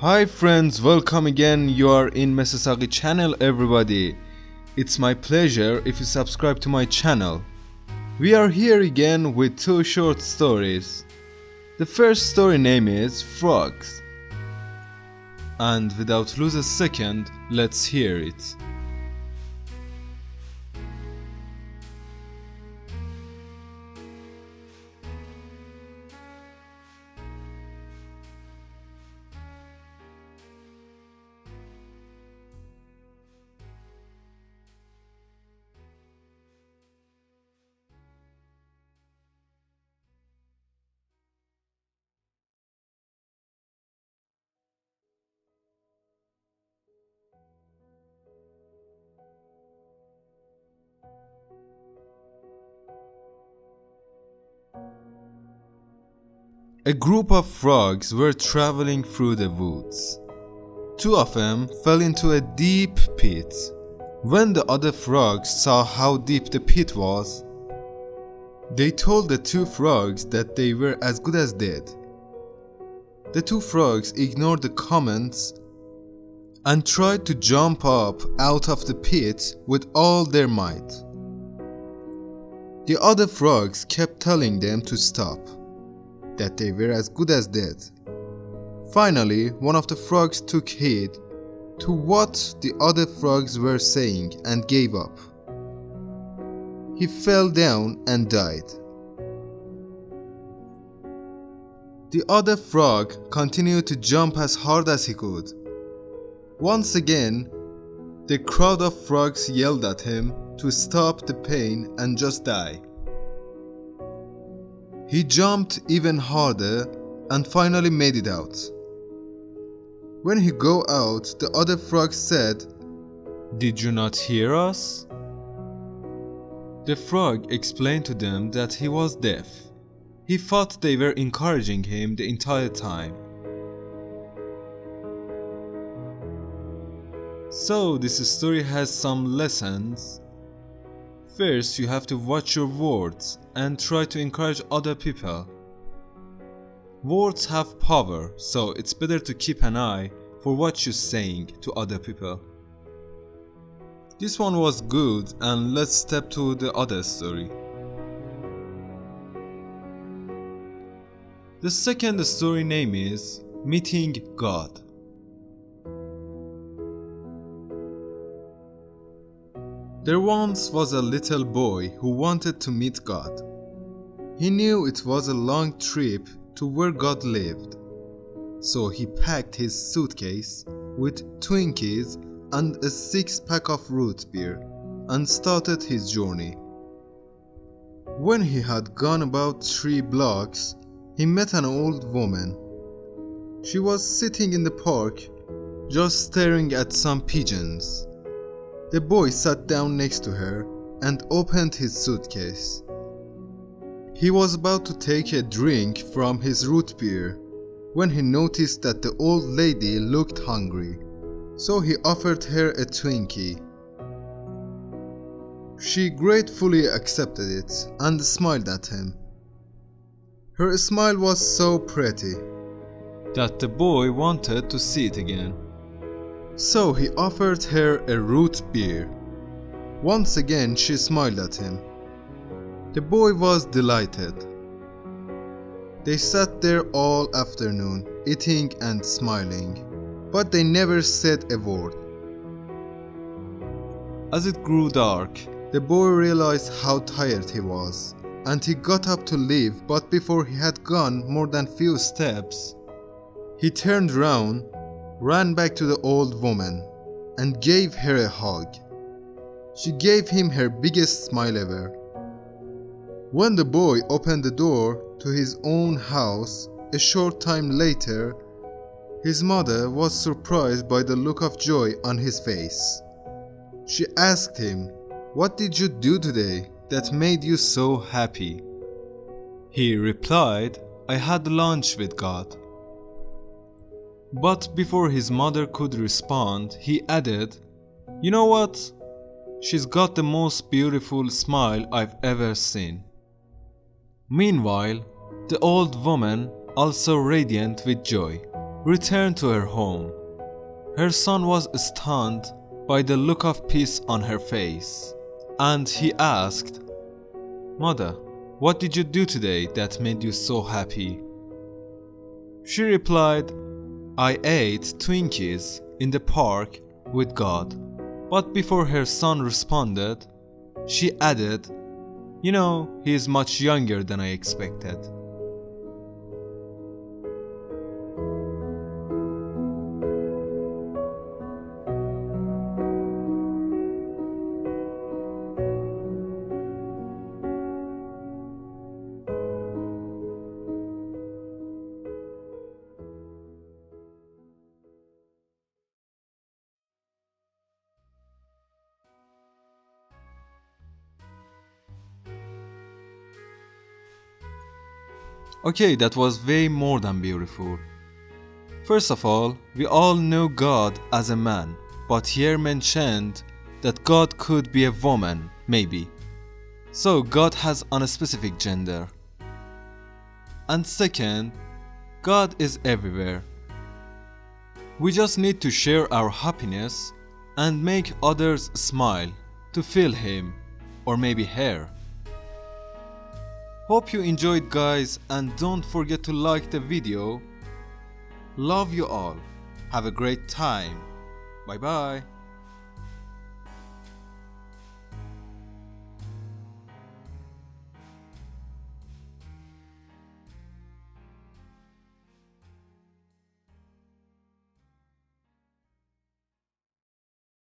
Hi friends, welcome again. You are in Mr Saghi channel everybody. It's my pleasure if you subscribe to my channel. We are here again with two short stories. The first story name is Frogs. And without lose a second, let's hear it. A group of frogs were traveling through the woods. Two of them fell into a deep pit. When the other frogs saw how deep the pit was, they told the two frogs that they were as good as dead. The two frogs ignored the comments and tried to jump up out of the pit with all their might. The other frogs kept telling them to stop, that they were as good as dead. Finally, one of the frogs took heed to what the other frogs were saying and gave up. He fell down and died. The other frog continued to jump as hard as he could. Once again, the crowd of frogs yelled at him to stop the pain and just die. He jumped even harder and finally made it out. When he got out, the other frog said, "Did you not hear us?" The frog explained to them that he was deaf. He thought they were encouraging him the entire time. So this story has some lessons. First, you have to watch your words and try to encourage other people. Words have power, so it's better to keep an eye for what you're saying to other people. This one was good, and let's step to the other story. The second story name is Meeting God. There once was a little boy who wanted to meet God. He knew it was a long trip to where God lived, so he packed his suitcase with Twinkies and a 6-pack of root beer and started his journey. When he had gone about 3 blocks, he met an old woman. She was sitting in the park, just staring at some pigeons. The boy sat down next to her and opened his suitcase. He was about to take a drink from his root beer when he noticed that the old lady looked hungry, so he offered her a Twinkie. She gratefully accepted it and smiled at him. Her smile was so pretty that the boy wanted to see it again. So he offered her a root beer. Once again she smiled at him. The boy was delighted. They sat there all afternoon, eating and smiling, but they never said a word. As it grew dark, the boy realized how tired he was, and he got up to leave, but before he had gone more than few steps, he turned round, ran back to the old woman, and gave her a hug. She gave him her biggest smile ever. When the boy opened the door to his own house a short time later, his mother was surprised by the look of joy on his face. She asked him, "What did you do today that made you so happy?" He replied, "I had lunch with God." But before his mother could respond, he added, "You know what? She's got the most beautiful smile I've ever seen." Meanwhile, the old woman, also radiant with joy, returned to her home. Her son was stunned by the look of peace on her face, and he asked, "Mother, what did you do today that made you so happy?" She replied, "I ate Twinkies in the park with God." But before her son responded, she added, "You know, he is much younger than I expected." Okay, that was way more than beautiful. First of all, we all know God as a man, but here mentioned that God could be a woman, maybe. So God has a specific gender. And second, God is everywhere. We just need to share our happiness and make others smile to feel Him, or maybe her. Hope you enjoyed, guys, and don't forget to like the video. Love you all. Have a great time. Bye bye.